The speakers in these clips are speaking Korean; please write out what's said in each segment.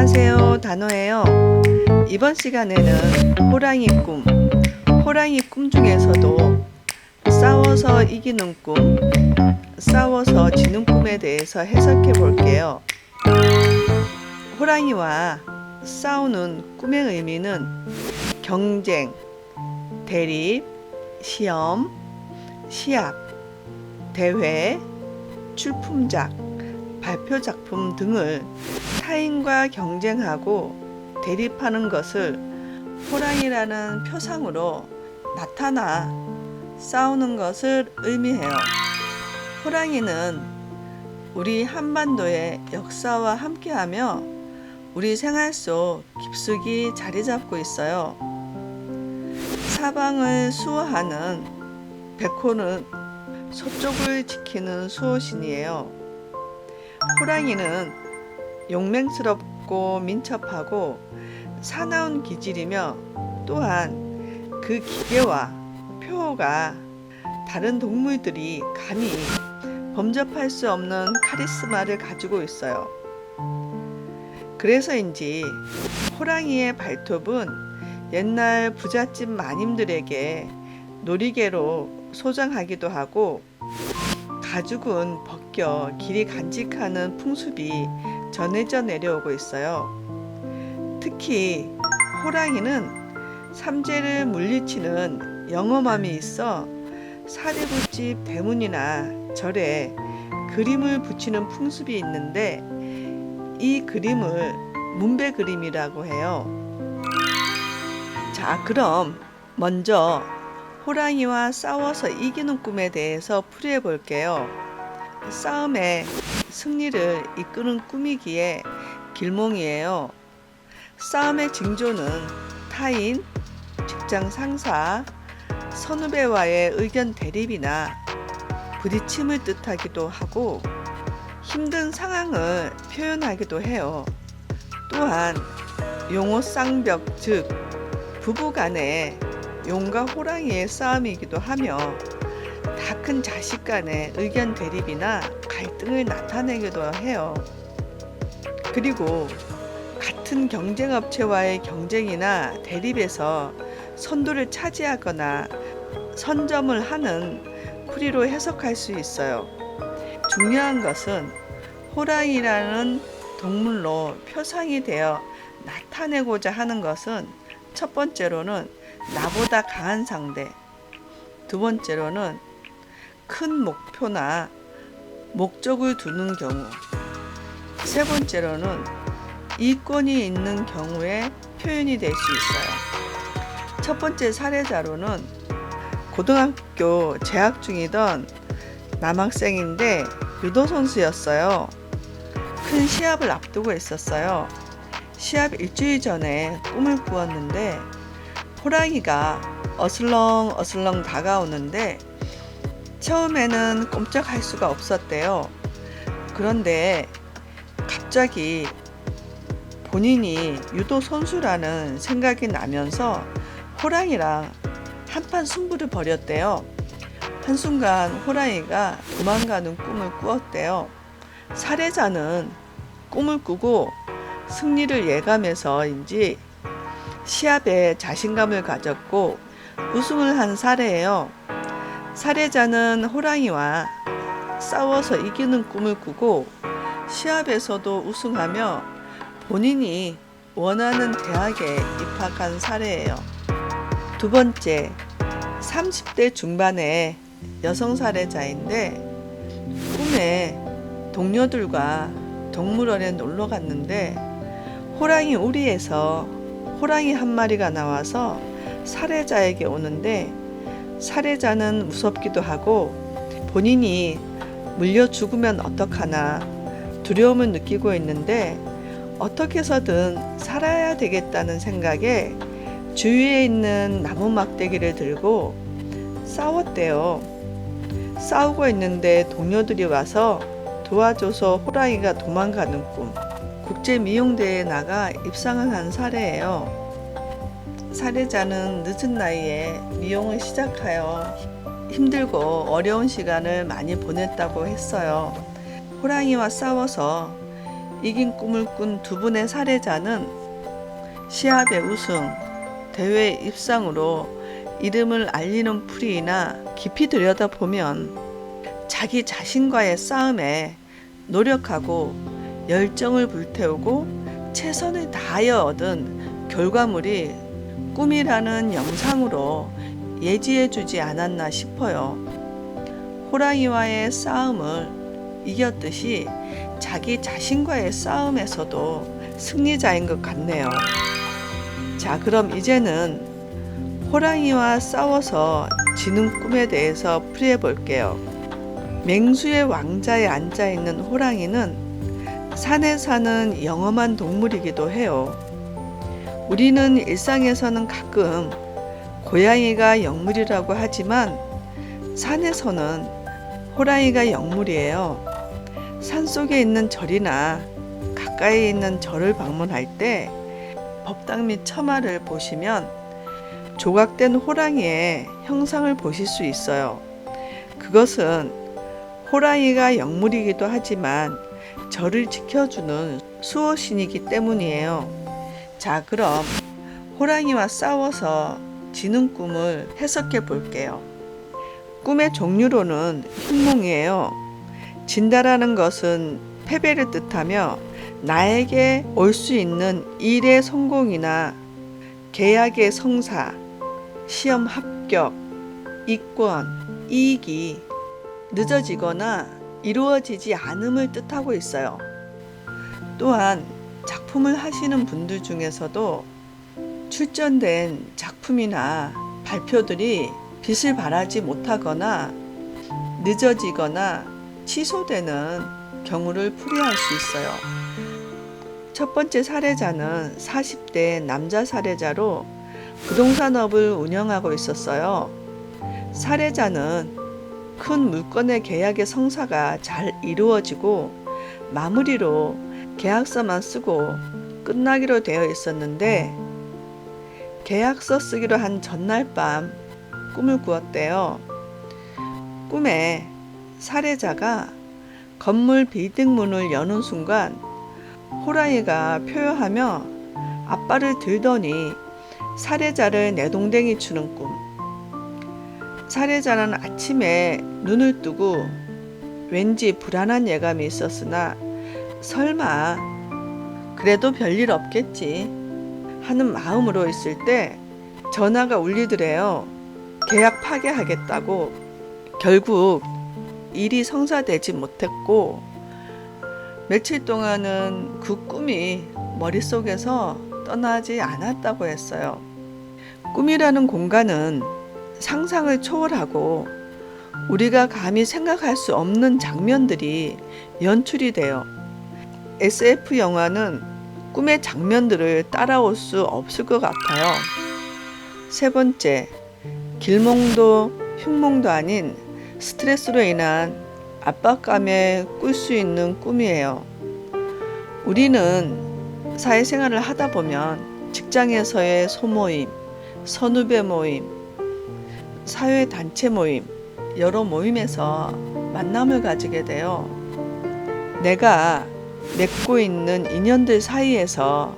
안녕하세요, 단호예요. 이번 시간에는 호랑이 꿈 중에서도 싸워서 이기는 꿈, 싸워서 지는 꿈에 대해서 해석해 볼게요. 호랑이와 싸우는 꿈의 의미는 경쟁, 대립, 시험, 시합, 대회, 출품작, 발표 작품 등을 타인과 경쟁하고 대립하는 것을 호랑이라는 표상으로 나타나 싸우는 것을 의미해요. 호랑이는 우리 한반도의 역사와 함께하며 우리 생활 속 깊숙이 자리 잡고 있어요. 사방을 수호하는 백호는 서쪽을 지키는 수호신이에요. 호랑이는 용맹스럽고 민첩하고 사나운 기질이며 또한 그 기계와 표호가 다른 동물들이 감히 범접할 수 없는 카리스마를 가지고 있어요. 그래서인지 호랑이의 발톱은 옛날 부잣집 마님들에게 놀이개로 소장하기도 하고 가죽은 벗겨 길이 간직하는 풍습이 전해져 내려오고 있어요. 특히 호랑이는 삼재를 물리치는 영험함이 있어 사대부집 대문이나 절에 그림을 붙이는 풍습이 있는데 이 그림을 문배 그림이라고 해요. 자, 그럼 먼저 호랑이와 싸워서 이기는 꿈에 대해서 풀이해 볼게요. 싸움의 승리를 이끄는 꿈이기에 길몽이에요. 싸움의 징조는 타인, 직장 상사, 선후배와의 의견 대립이나 부딪힘을 뜻하기도 하고 힘든 상황을 표현하기도 해요. 또한 용호 쌍벽, 즉 부부 간의 용과 호랑이의 싸움이기도 하며 다 큰 자식 간의 의견 대립이나 갈등을 나타내기도 해요. 그리고 같은 경쟁업체와의 경쟁이나 대립에서 선두를 차지하거나 선점을 하는 풀이로 해석할 수 있어요. 중요한 것은 호랑이라는 동물로 표상이 되어 나타내고자 하는 것은 첫 번째로는 나보다 강한 상대, 두 번째로는 큰 목표나 목적을 두는 경우, 세 번째로는 이권이 있는 경우에 표현이 될 수 있어요. 첫 번째 사례자로는 고등학교 재학 중이던 남학생인데 유도 선수였어요. 큰 시합을 앞두고 있었어요. 시합 일주일 전에 꿈을 꾸었는데 호랑이가 어슬렁어슬렁 다가오는데 처음에는 꼼짝할 수가 없었대요. 그런데 갑자기 본인이 유도 선수라는 생각이 나면서 호랑이랑 한판 승부를 벌였대요. 한순간 호랑이가 도망가는 꿈을 꾸었대요. 사례자는 꿈을 꾸고 승리를 예감해서인지 시합에 자신감을 가졌고 우승을 한 사례예요. 사례자는 호랑이와 싸워서 이기는 꿈을 꾸고 시합에서도 우승하며 본인이 원하는 대학에 입학한 사례예요. 두 번째, 30대 중반의 여성 사례자인데 꿈에 동료들과 동물원에 놀러 갔는데 호랑이 우리에서 호랑이 한 마리가 나와서 사례자에게 오는데 사례자는 무섭기도 하고 본인이 물려 죽으면 어떡하나 두려움을 느끼고 있는데 어떻게 해서든 살아야 되겠다는 생각에 주위에 있는 나무 막대기를 들고 싸웠대요. 싸우고 있는데 동료들이 와서 도와줘서 호랑이가 도망가는 꿈. 국제미용대회에 나가 입상을 한 사례예요. 사례자는 늦은 나이에 미용을 시작하여 힘들고 어려운 시간을 많이 보냈다고 했어요. 호랑이와 싸워서 이긴 꿈을 꾼 두 분의 사례자는 시합의 우승, 대회 입상으로 이름을 알리는 풀이나 깊이 들여다보면 자기 자신과의 싸움에 노력하고 열정을 불태우고 최선을 다하여 얻은 결과물이 꿈이라는 영상으로 예지해주지 않았나 싶어요. 호랑이와의 싸움을 이겼듯이 자기 자신과의 싸움에서도 승리자인 것 같네요. 자, 그럼 이제는 호랑이와 싸워서 지는 꿈에 대해서 풀이해 볼게요. 맹수의 왕자에 앉아있는 호랑이는 산에 사는 영험한 동물이기도 해요. 우리는 일상에서는 가끔 고양이가 영물이라고 하지만 산에서는 호랑이가 영물이에요. 산속에 있는 절이나 가까이 있는 절을 방문할 때 법당 및 처마를 보시면 조각된 호랑이의 형상을 보실 수 있어요. 그것은 호랑이가 영물이기도 하지만 절을 지켜주는 수호신이기 때문이에요. 자, 그럼 호랑이와 싸워서 지는 꿈을 해석해 볼게요. 꿈의 종류로는 흉몽이에요. 진다라는 것은 패배를 뜻하며 나에게 올 수 있는 일의 성공이나 계약의 성사, 시험 합격, 이권, 이익이 늦어지거나 이루어지지 않음을 뜻하고 있어요. 또한 작품을 하시는 분들 중에서도 출전된 작품이나 발표들이 빛을 발하지 못하거나 늦어지거나 취소되는 경우를 풀이할 수 있어요. 첫 번째 사례자는 40대 남자 사례자로 부동산업을 운영하고 있었어요. 사례자는 큰 물건의 계약의 성사가 잘 이루어지고 마무리로 계약서만 쓰고 끝나기로 되어 있었는데 계약서 쓰기로 한 전날 밤 꿈을 꾸었대요. 꿈에 사례자가 건물 빌딩 문을 여는 순간 호랑이가 표효하며 앞발을 들더니 사례자를 내동댕이 치는 꿈. 사례자는 아침에 눈을 뜨고 왠지 불안한 예감이 있었으나 설마 그래도 별일 없겠지 하는 마음으로 있을 때 전화가 울리더래요. 계약 파기하겠다고. 결국 일이 성사되지 못했고 며칠 동안은 그 꿈이 머릿속에서 떠나지 않았다고 했어요. 꿈이라는 공간은 상상을 초월하고 우리가 감히 생각할 수 없는 장면들이 연출이 돼요. SF 영화는 꿈의 장면들을 따라올 수 없을 것 같아요. 세 번째, 길몽도 흉몽도 아닌 스트레스로 인한 압박감에 꿀 수 있는 꿈이에요. 우리는 사회생활을 하다 보면 직장에서의 소모임, 선후배 모임, 사회단체 모임, 여러 모임에서 만남을 가지게 돼요. 내가 맺고 있는 인연들 사이에서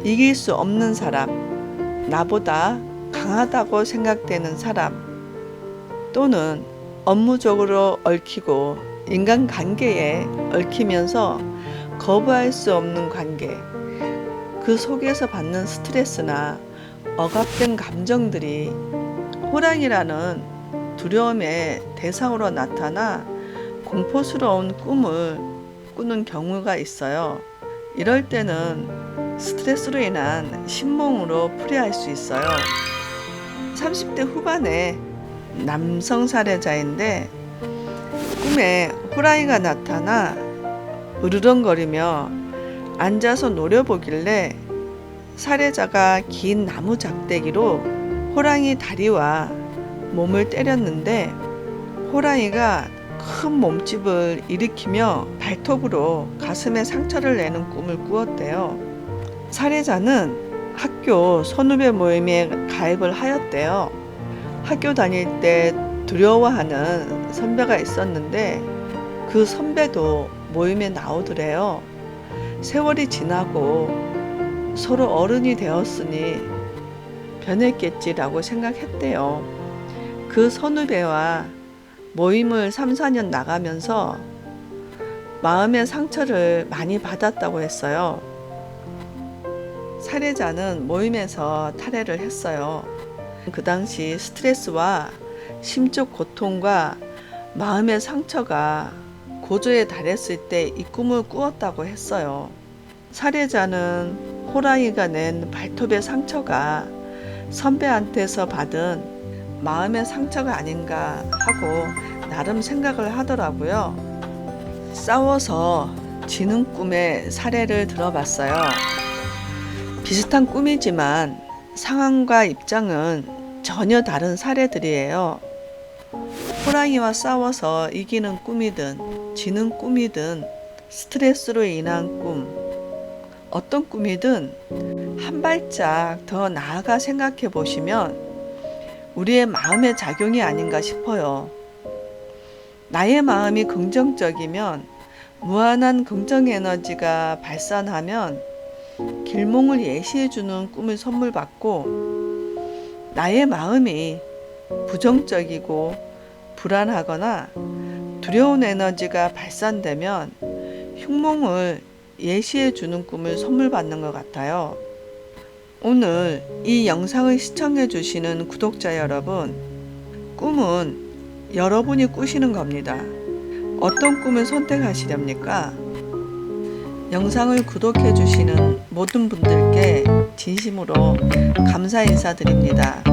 이길 수 없는 사람, 나보다 강하다고 생각되는 사람, 또는 업무적으로 얽히고 인간관계에 얽히면서 거부할 수 없는 관계, 그 속에서 받는 스트레스나 억압된 감정들이 호랑이라는 두려움의 대상으로 나타나 공포스러운 꿈을 꾸는 경우가 있어요. 이럴 때는 스트레스로 인한 신몽으로 풀이할 수 있어요. 30대 후반의 남성 사례자인데 꿈에 호랑이가 나타나 으르렁거리며 앉아서 노려보길래 사례자가 긴 나무 작대기로 호랑이 다리와 몸을 때렸는데 호랑이가 큰 몸집을 일으키며 발톱으로 가슴에 상처를 내는 꿈을 꾸었대요. 사례자는 학교 선후배 모임에 가입을 하였대요. 학교 다닐 때 두려워하는 선배가 있었는데 그 선배도 모임에 나오더래요. 세월이 지나고 서로 어른이 되었으니 변했겠지라고 생각했대요. 그 선후배와 모임을 3, 4년 나가면서 마음의 상처를 많이 받았다고 했어요. 사례자는 모임에서 탈애를 했어요. 그 당시 스트레스와 심적 고통과 마음의 상처가 고조에 달했을 때 이 꿈을 꾸었다고 했어요. 사례자는 호랑이가 낸 발톱의 상처가 선배한테서 받은 마음의 상처가 아닌가 하고 나름 생각을 하더라고요. 싸워서 지는 꿈의 사례를 들어봤어요. 비슷한 꿈이지만 상황과 입장은 전혀 다른 사례들이에요. 호랑이와 싸워서 이기는 꿈이든 지는 꿈이든 스트레스로 인한 꿈, 어떤 꿈이든 한 발짝 더 나아가 생각해 보시면 우리의 마음의 작용이 아닌가 싶어요. 나의 마음이 긍정적이면 무한한 긍정 에너지가 발산하면 길몽을 예시해주는 꿈을 선물 받고, 나의 마음이 부정적이고 불안하거나 두려운 에너지가 발산되면 흉몽을 예시해주는 꿈을 선물 받는 것 같아요. 오늘 이 영상을 시청해 주시는 구독자 여러분, 꿈은 여러분이 꾸시는 겁니다. 어떤 꿈을 선택하시렵니까? 영상을 구독해 주시는 모든 분들께 진심으로 감사 인사드립니다.